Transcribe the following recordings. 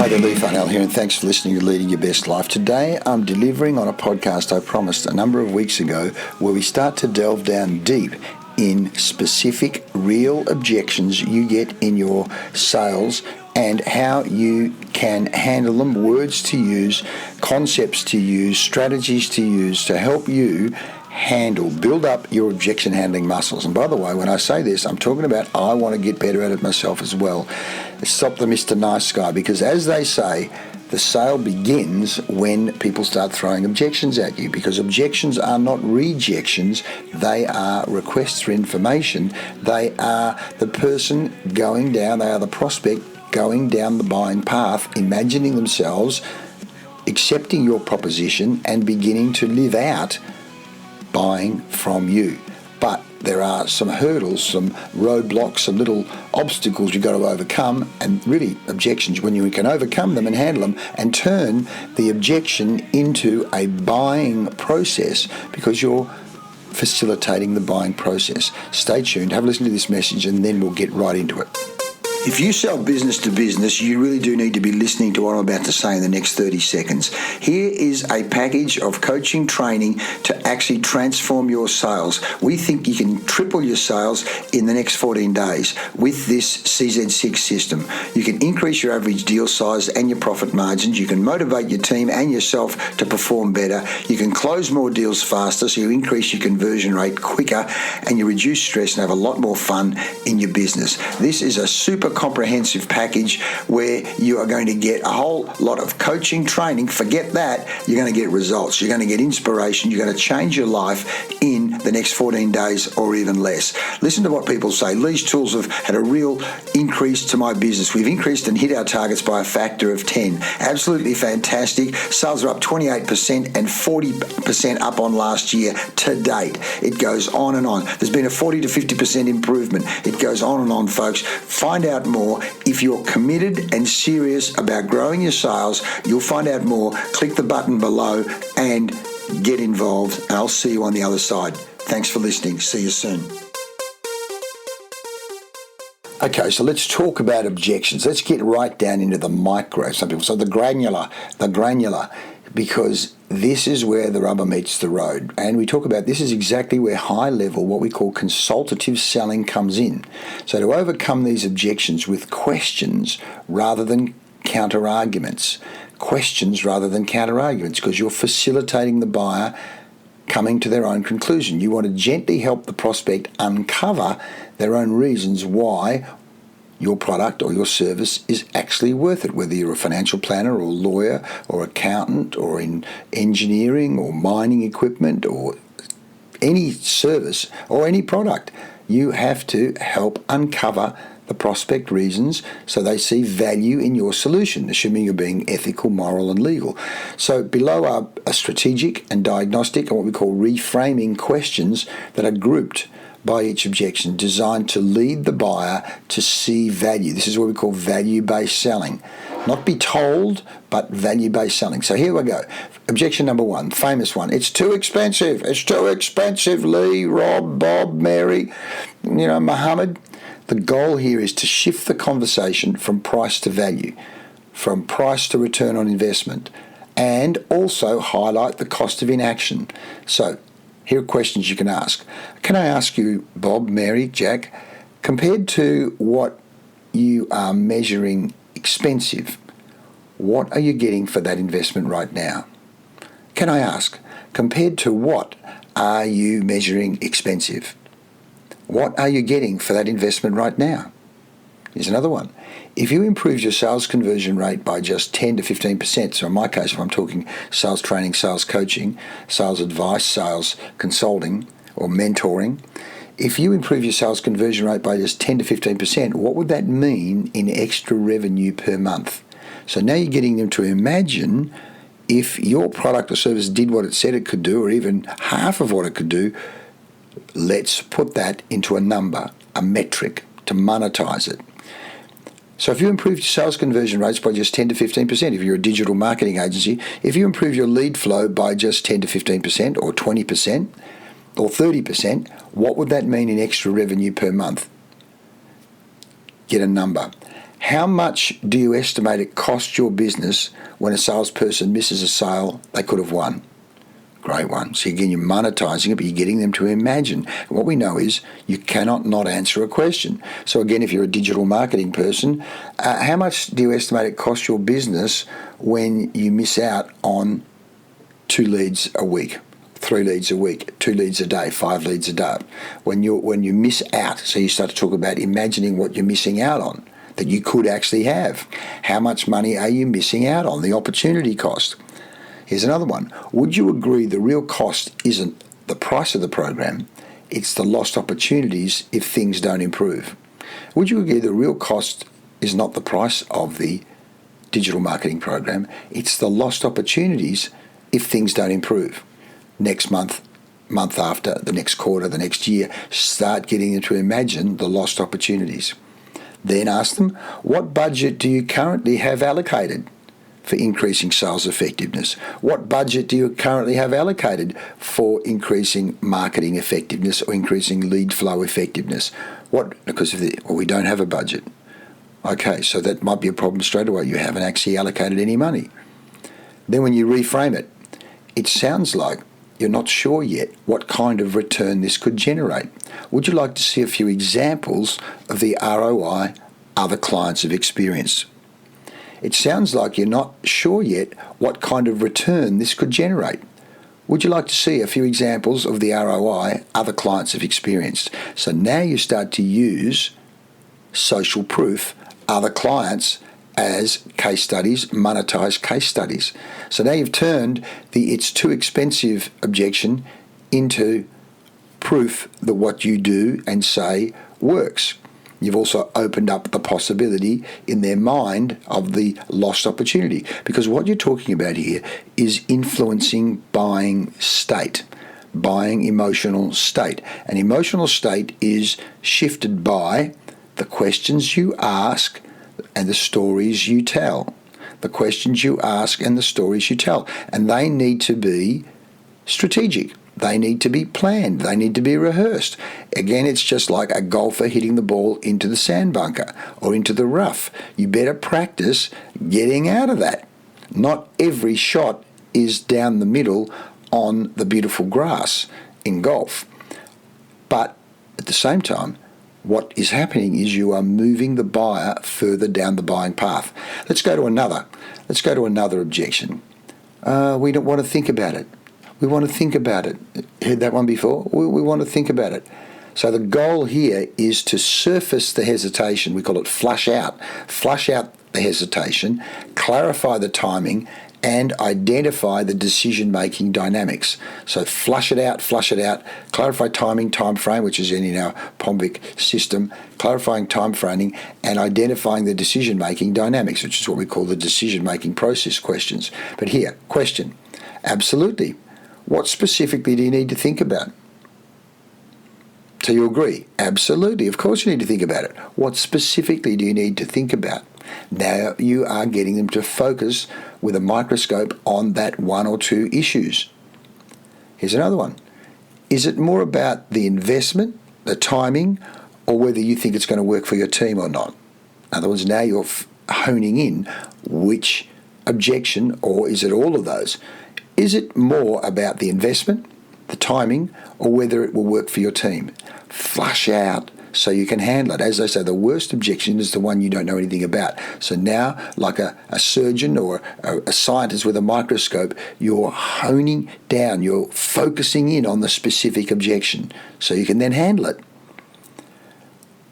Hi there, Leigh Farnell here, and thanks for listening to Leading Your Best Life. Today, I'm delivering on a podcast I promised a number of weeks ago where we start to delve down deep in specific, real objections you get in your sales and how you can handle them, words to use, concepts to use, strategies to use to help you build up your objection handling muscles. And by the way, when I say this, I'm talking about I want to get better at it myself as well. Stop the Mr. Nice Guy, because as they say, the sale begins when people start throwing objections at you, because objections are not rejections, they are requests for information. They are the person going down, they are the prospect going down the buying path, imagining themselves accepting your proposition and beginning to live out buying from you. But there are some hurdles, some roadblocks, some little obstacles you've got to overcome, and really objections, when you can overcome them and handle them and turn the objection into a buying process, because you're facilitating the buying process. Stay tuned, have a listen to this message, and then we'll get right into it. If you sell business to business, you really do need to be listening to what I'm about to say in the next 30 seconds. Here is a package of coaching training to actually transform your sales. We think you can triple your sales in the next 14 days with this CZ6 system. You can increase your average deal size and your profit margins. You can motivate your team and yourself to perform better. You can close more deals faster, so you increase your conversion rate quicker, and you reduce stress and have a lot more fun in your business. This is a super comprehensive package where you are going to get a whole lot of coaching training. Forget that, you're going to get results, you're going to get inspiration, you're going to change your life in the next 14 days or even less. Listen to what people say. Lee's tools have had a real increase to my business. We've increased and hit our targets by a factor of 10. Absolutely fantastic. Sales are up 28% and 40% up on last year to date. It goes on and on. There's been a 40 to 50% improvement. It goes on and on, folks. Find out more. If you're committed and serious about growing your sales, you'll find out more. Click the button below and get involved. And I'll see you on the other side. Thanks for listening. See you soon. Okay, so let's talk about objections. Let's get right down into the micro. Some people say the granular, because this is where the rubber meets the road. And we talk about this is exactly where high level, what we call consultative selling, comes in. So to overcome these objections with questions rather than counter arguments, because you're facilitating the buyer coming to their own conclusion. You want to gently help the prospect uncover their own reasons why your product or your service is actually worth it, whether you're a financial planner or lawyer or accountant or in engineering or mining equipment or any service or any product. You have to help uncover the prospect reasons so they see value in your solution, assuming you're being ethical, moral, and legal. So below are a strategic and diagnostic and what we call reframing questions that are grouped by each objection, designed to lead the buyer to see value. This is what we call value-based selling. Not be told, but value-based selling. So here we go. Objection number one, famous one. It's too expensive. It's too expensive, Lee, Rob, Bob, Mary, Muhammad. The goal here is to shift the conversation from price to value, from price to return on investment, and also highlight the cost of inaction. So here are questions you can ask. Can I ask you, Bob, Mary, Jack, compared to what you are measuring expensive, what are you getting for that investment right now? Can I ask, compared to what are you measuring expensive? What are you getting for that investment right now? Here's another one. If you improve your sales conversion rate by just 10 to 15%, so in my case, if I'm talking sales training, sales coaching, sales advice, sales consulting, or mentoring, if you improve your sales conversion rate by just 10 to 15%, what would that mean in extra revenue per month? So now you're getting them to imagine if your product or service did what it said it could do, or even half of what it could do. Let's put that into a number, a metric, to monetize it. So if you improve your sales conversion rates by just 10 to 15%, if you're a digital marketing agency, if you improve your lead flow by just 10 to 15% or 20% or 30%, what would that mean in extra revenue per month? Get a number. How much do you estimate it costs your business when a salesperson misses a sale they could have won? Great one. So again, you're monetizing it, but you're getting them to imagine. And what we know is you cannot not answer a question. So again, if you're a digital marketing person, how much do you estimate it costs your business when you miss out on 2 leads a week, 3 leads a week, 2 leads a day, 5 leads a day? When you miss out, so you start to talk about imagining what you're missing out on that you could actually have. How much money are you missing out on? The opportunity cost. Here's another one. Would you agree the real cost isn't the price of the program, it's the lost opportunities if things don't improve? Would you agree the real cost is not the price of the digital marketing program, it's the lost opportunities if things don't improve? Next month after, the next quarter, the next year, start getting them to imagine the lost opportunities. Then ask them, what budget do you currently have allocated for increasing sales effectiveness? What budget do you currently have allocated for increasing marketing effectiveness or increasing lead flow effectiveness? Because we don't have a budget. Okay, so that might be a problem straight away. You haven't actually allocated any money. Then when you reframe it, it sounds like you're not sure yet what kind of return this could generate. Would you like to see a few examples of the ROI other clients have experienced? It sounds like you're not sure yet what kind of return this could generate. Would you like to see a few examples of the ROI other clients have experienced? So now you start to use social proof, other clients, as case studies, monetized case studies. So now you've turned the it's too expensive objection into proof that what you do and say works. You've also opened up the possibility in their mind of the lost opportunity, because what you're talking about here is influencing buying state, buying emotional state. An emotional state is shifted by the questions you ask and the stories you tell. The questions you ask and the stories you tell. And they need to be strategic. They need to be planned. They need to be rehearsed. Again, it's just like a golfer hitting the ball into the sand bunker or into the rough. You better practice getting out of that. Not every shot is down the middle on the beautiful grass in golf. But at the same time, what is happening is you are moving the buyer further down the buying path. Let's go to another objection. We don't want to think about it. We want to think about it. Heard that one before? We want to think about it. So the goal here is to surface the hesitation. We call it flush out. Flush out the hesitation, clarify the timing, and identify the decision-making dynamics. So flush it out, clarify timing, time frame, which is in our POMVIC system, clarifying time framing, and identifying the decision-making dynamics, which is what we call the decision-making process questions. But here, question, absolutely. What specifically do you need to think about? So you agree? Absolutely. Of course you need to think about it. What specifically do you need to think about? Now you are getting them to focus with a microscope on that one or two issues. Here's another one. Is it more about the investment, the timing, or whether you think it's going to work for your team or not? In other words, now you're honing in which objection, or is it all of those? Is it more about the investment, the timing, or whether it will work for your team? Flush out so you can handle it. As I say, the worst objection is the one you don't know anything about. So now, like a surgeon or a scientist with a microscope, you're honing down, you're focusing in on the specific objection so you can then handle it.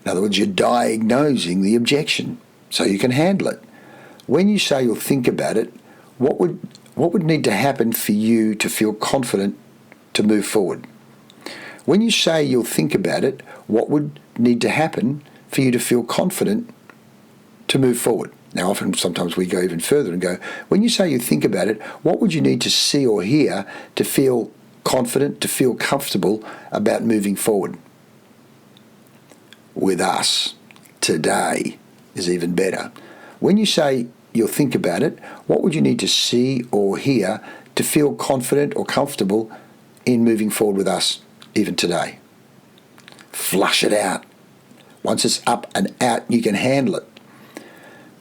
In other words, you're diagnosing the objection so you can handle it. When you say you'll think about it, what would need to happen for you to feel confident to move forward? When you say you'll think about it, what would need to happen for you to feel confident to move forward? Now, sometimes we go even further and go, when you say you think about it, what would you need to see or hear to feel confident, to feel comfortable about moving forward? With us today is even better. When you say you'll think about it, what would you need to see or hear to feel confident or comfortable in moving forward with us even today? Flush it out. Once it's up and out, you can handle it.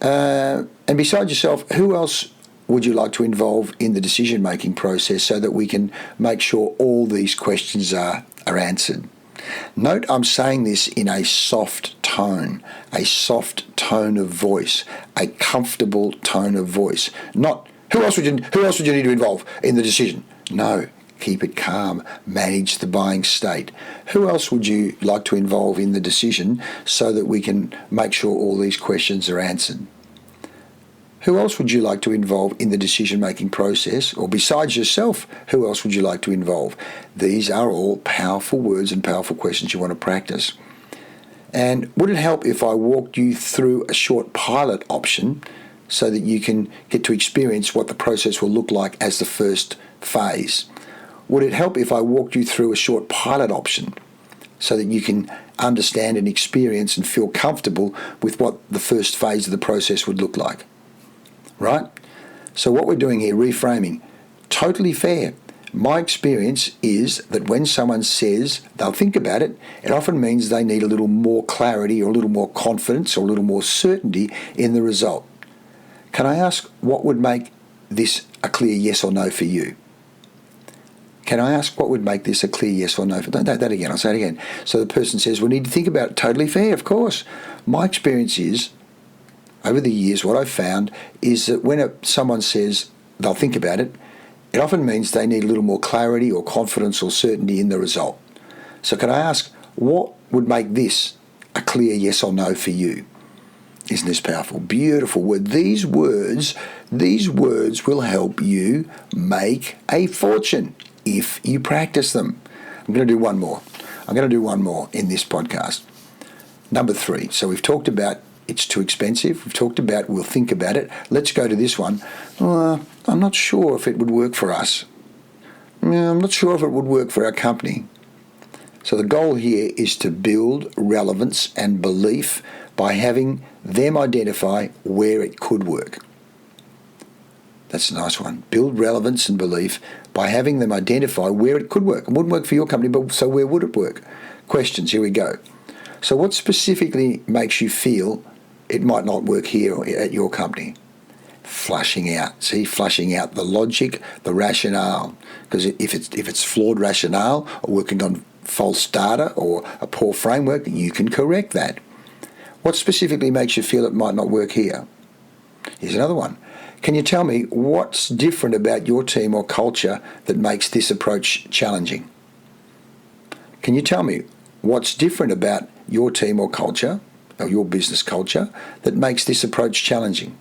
And besides yourself, who else would you like to involve in the decision-making process so that we can make sure all these questions are answered? Note I'm saying this in a soft tone of voice, a comfortable tone of voice. Not, who else would you need to involve in the decision? No, keep it calm, manage the buying state. Who else would you like to involve in the decision so that we can make sure all these questions are answered? Who else would you like to involve in the decision-making process? Or besides yourself, who else would you like to involve? These are all powerful words and powerful questions you want to practice. And would it help if I walked you through a short pilot option so that you can get to experience what the process will look like as the first phase? Would it help if I walked you through a short pilot option so that you can understand and experience and feel comfortable with what the first phase of the process would look like? Right? So what we're doing here, reframing, totally fair. My experience is that when someone says they'll think about it, it often means they need a little more clarity or a little more confidence or a little more certainty in the result. Can I ask what would make this a clear yes or no for you? Can I ask what would make this a clear yes or no? Don't that again, I'll say it again. So the person says, we need to think about it. Totally fair, of course. My experience is, over the years, what I've found is that when someone says they'll think about it, it often means they need a little more clarity or confidence or certainty in the result. So can I ask, what would make this a clear yes or no for you? Isn't this powerful? Beautiful word. These words will help you make a fortune if you practice them. I'm going to do one more. In this podcast. Number 3. So we've talked about it's too expensive. We've talked about we'll think about it. Let's go to this one. I'm not sure if it would work for us. I'm not sure if it would work for our company. So the goal here is to build relevance and belief by having them identify where it could work. That's a nice one. Build relevance and belief by having them identify where it could work. It wouldn't work for your company, but so where would it work? Questions, here we go. So what specifically makes you feel it might not work here at your company? Flushing out. See, flushing out the logic, the rationale. Because if it's flawed rationale or working on false data or a poor framework, you can correct that. What specifically makes you feel it might not work here? Here's another one. Can you tell me what's different about your team or culture that makes this approach challenging? Can you tell me what's different about your team or culture, or your business culture, that makes this approach challenging?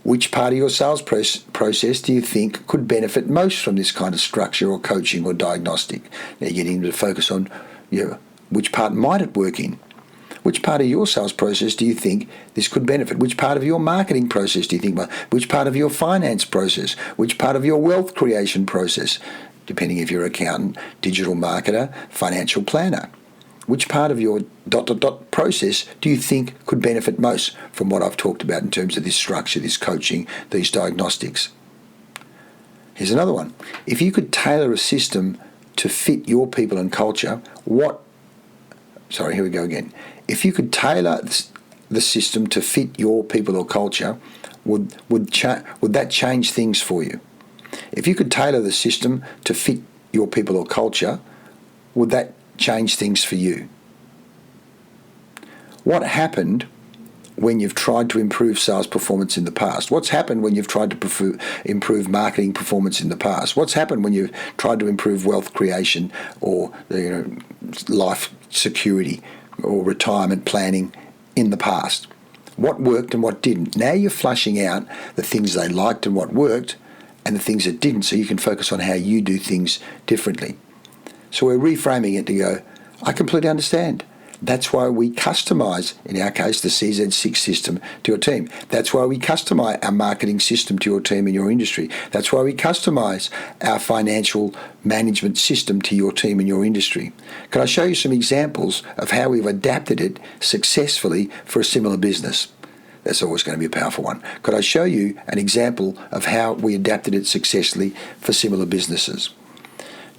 Which part of your sales process do you think could benefit most from this kind of structure or coaching or diagnostic? Now you're getting to focus on which part might it work in? Which part of your sales process do you think this could benefit? Which part of your marketing process do you think? Which part of your finance process? Which part of your wealth creation process? Depending if you're an accountant, digital marketer, financial planner. Which part of your ... process do you think could benefit most from what I've talked about in terms of this structure, this coaching, these diagnostics? Here's another one. If you could tailor a system to fit your people and culture, If you could tailor the system to fit your people or culture, would that change things for you? If you could tailor the system to fit your people or culture, would that change things for you? What happened when you've tried to improve sales performance in the past? What's happened when you've tried to improve marketing performance in the past? What's happened when you've tried to improve wealth creation or life security or retirement planning in the past? What worked and what didn't? Now you're flushing out the things they liked and what worked and the things that didn't, so you can focus on how you do things differently. So we're reframing it to go, I completely understand. That's why we customize, in our case, the CZ6 system to your team. That's why we customize our marketing system to your team and your industry. That's why we customize our financial management system to your team and your industry. Can I show you some examples of how we've adapted it successfully for a similar business? That's always going to be a powerful one. Could I show you an example of how we adapted it successfully for similar businesses?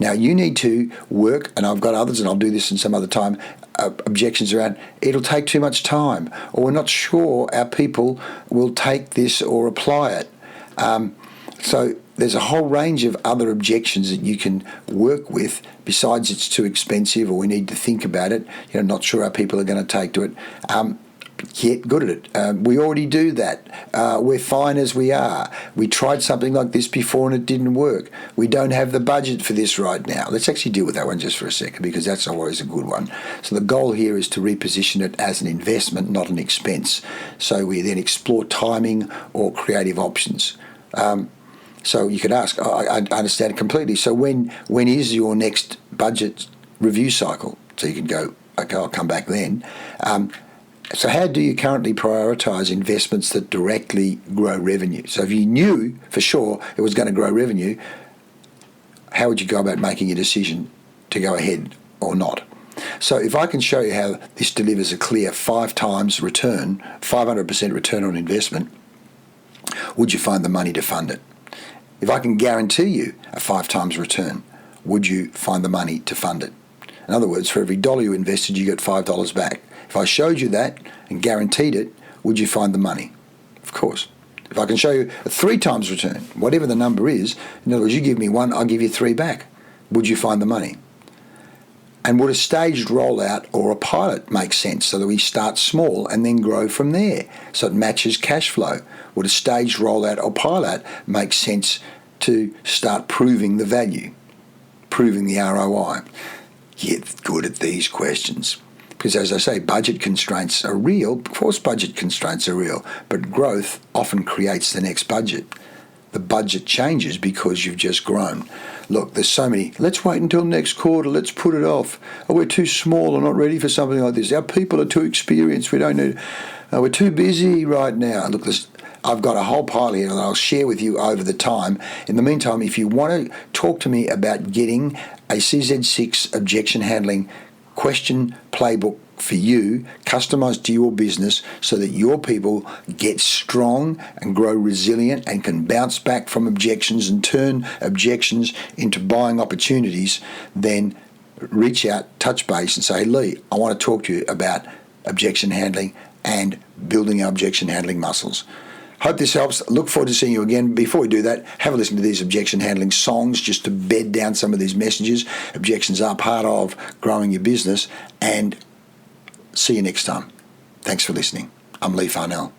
Now, you need to work, and I've got others, and I'll do this in some other time, objections around it'll take too much time, or we're not sure our people will take this or apply it. So there's a whole range of other objections that you can work with besides it's too expensive or we need to think about it, not sure how people are going to take to it. Get good at it. We already do that. We're fine as we are. We tried something like this before and it didn't work. We don't have the budget for this right now. Let's actually deal with that one just for a second, because that's always a good one. So the goal here is to reposition it as an investment, not an expense. So we then explore timing or creative options. So you could ask, I understand it completely. So when is your next budget review cycle? So you can go, okay, I'll come back then. So how do you currently prioritise investments that directly grow revenue? So if you knew for sure it was going to grow revenue, how would you go about making a decision to go ahead or not? So if I can show you how this delivers a clear 5 times return, 500% return on investment, would you find the money to fund it? If I can guarantee you a 5 times return, would you find the money to fund it? In other words, for every dollar you invested, you get $5 back. If I showed you that and guaranteed it, would you find the money? Of course. If I can show you a 3 times return, whatever the number is, in other words, you give me 1, I'll give you 3 back. Would you find the money? And would a staged rollout or a pilot make sense so that we start small and then grow from there so it matches cash flow? Would a staged rollout or pilot make sense to start proving the value, proving the ROI? Get good at these questions. Because as I say, budget constraints are real. Of course budget constraints are real, but growth often creates the next budget. The budget changes because you've just grown. Look, there's so many, let's wait until next quarter, let's put it off. Oh, we're too small or not ready for something like this. Our people are too experienced, we don't need, we're too busy right now. Look, I've got a whole pile here that I'll share with you over the time. In the meantime, if you want to talk to me about getting a CZ6 objection handling question playbook for you, customized to your business so that your people get strong and grow resilient and can bounce back from objections and turn objections into buying opportunities, then reach out, touch base and say, Leigh, I want to talk to you about objection handling and building our objection handling muscles. Hope this helps. Look forward to seeing you again. Before we do that, have a listen to these objection handling songs just to bed down some of these messages. Objections are part of growing your business, and see you next time. Thanks for listening. I'm Leigh Farnell.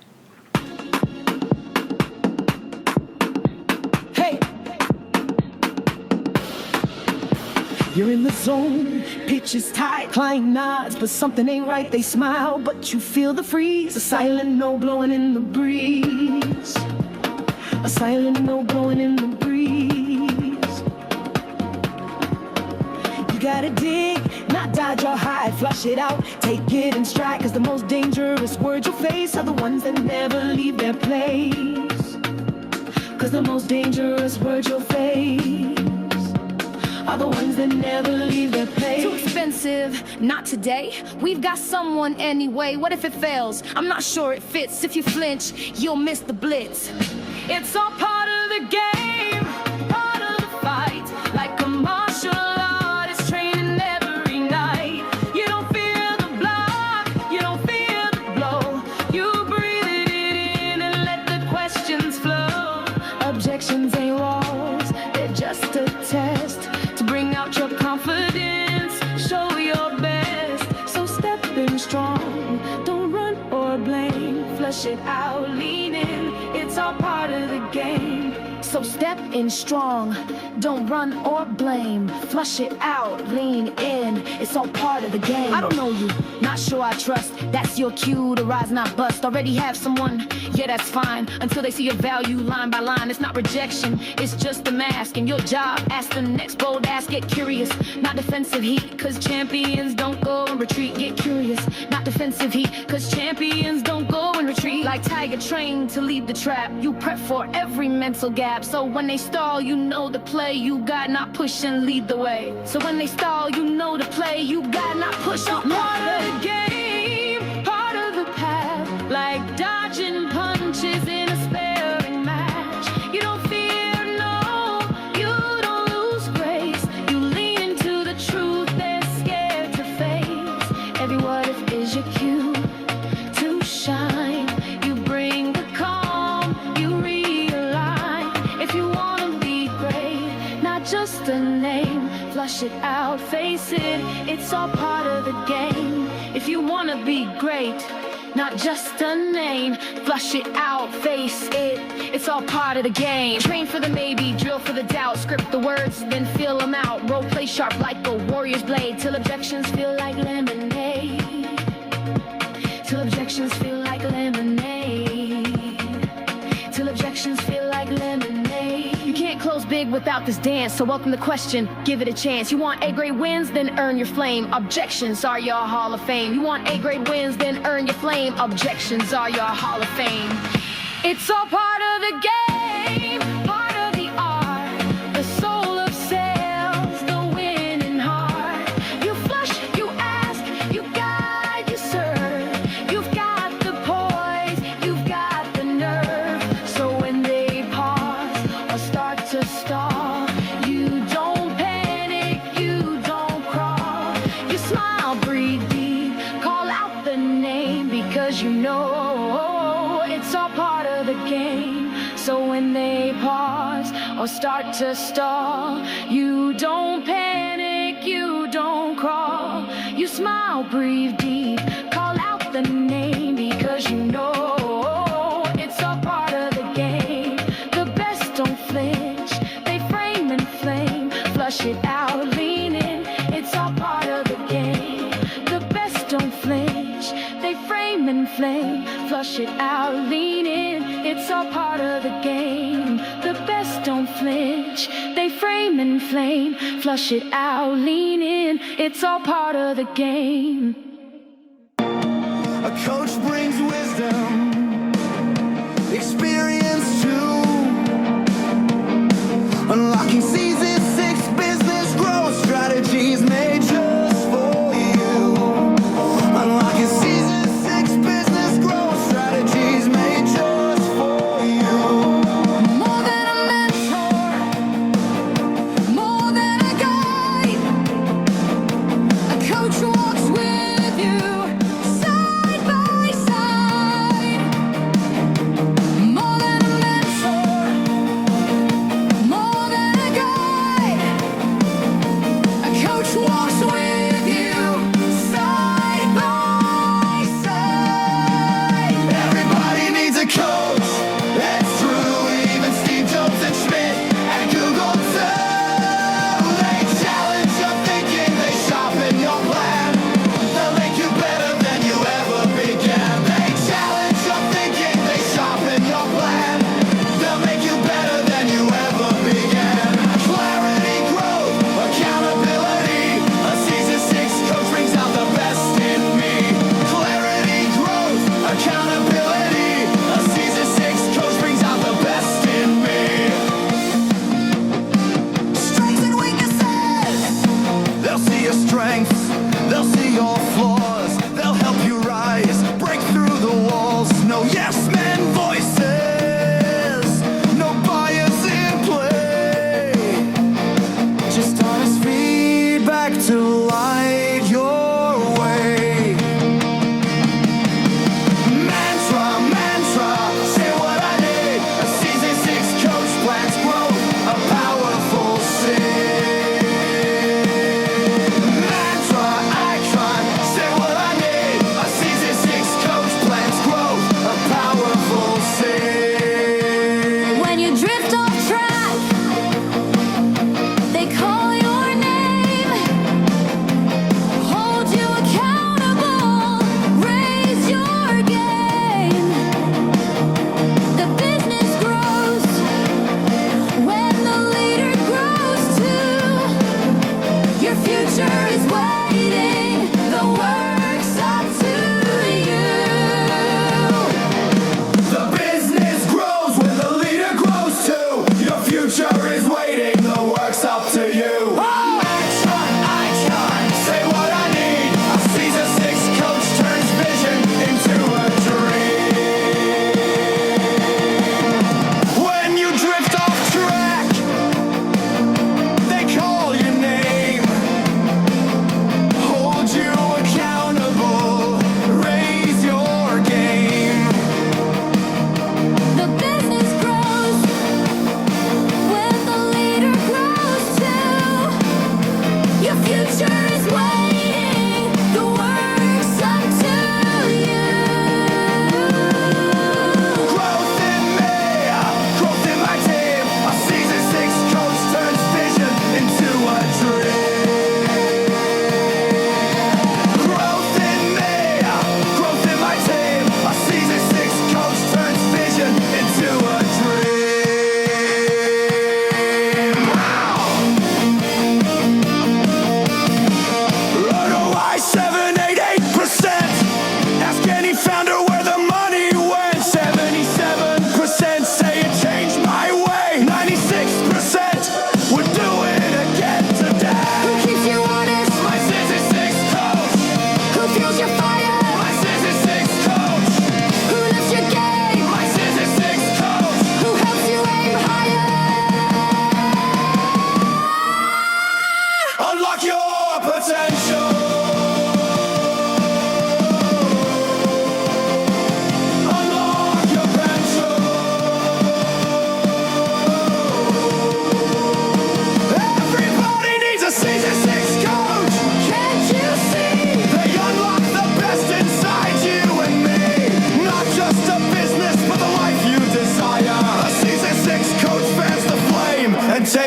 Hey! You're in the zone, pitch is tight, client nods, but something ain't right. They smile, but you feel the freeze. A silent no blowing in the breeze. A silent no blowing in the breeze. You gotta dig, not dodge or hide, flush it out, take it in stride. Cause the most dangerous words you'll face are the ones that never leave their place. Cause the most dangerous words you'll face are the ones that never leave their place. Too expensive, not today. We've got someone anyway. What if it fails? I'm not sure it fits. If you flinch, you'll miss the blitz. It's all part of the game, part of the fight. Like a martial artist training every night. You don't feel the block, you don't feel the blow. You breathe it in and let the questions flow. Objections ain't walls, they're just a test. Bring out your confidence, show your best. So step in strong, don't run or blame. Flush it out, lean in, it's all part of the game. So step in strong, don't run or blame. Flush it out, lean in, it's all part of the game. I don't know you, not sure I trust. That's your cue to rise, not bust. Already have someone, yeah that's fine. Until they see your value line by line. It's not rejection, it's just a mask. And your job, ask the next bold ask. Get curious, not defensive heat. Cause champions don't go and retreat. Get curious, not defensive heat. Cause champions don't go and retreat. Like tiger trained to lead the trap. You prep for every mental gap. So when they stall, you know the play. You got not push and lead the way. So when they stall, you know the play. You got not push on part of the game, part of the path. Like dodging punches in a sparring match. You don't fear, no, you don't lose grace. You live a name, flush it out, face it, it's all part of the game. If you wanna be great, not just a name, flush it out, face it, it's all part of the game. Train for the maybe, drill for the doubt, script the words, then feel them out. Role play sharp like a warrior's blade, till objections feel like lemonade. Till objections feel like lemonade. Till objections feel like lemonade. You can't close big without this dance, so welcome the question, give it a chance. You want A-grade wins, then earn your flame. Objections are your Hall of Fame. You want A-grade wins, then earn your flame. Objections are your Hall of Fame. It's all part of the game, part of the art, the soul of sales, the winning heart. You flush, you ask, you guide, you serve. You've got the poise, you've got the nerve. So when they pause or start to stall, you don't panic, you don't crawl. You smile, breathe deep, call out the name, because you know it's all part of the game. So when they pause or start to stall, you don't panic, you don't crawl. You smile, breathe deep, call out the name, because you know it's all part of the game. The best don't flinch, they frame and flame, flush it out, lean in, it's all part of the game. The best don't flinch, they frame and flame, flush it out, lean in, it's all part of the game. The best don't flinch, they frame and flame, flush it out, lean in, it's all part of the game. A coach brings wisdom, experience too. Unlocking season 6 business growth strategies made just for you. Unlocking season 6 business growth strategies made just for you. More than a mentor, more than a guide, a coach walks with you side by side. More than a mentor, more than a guide.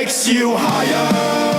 takes you higher.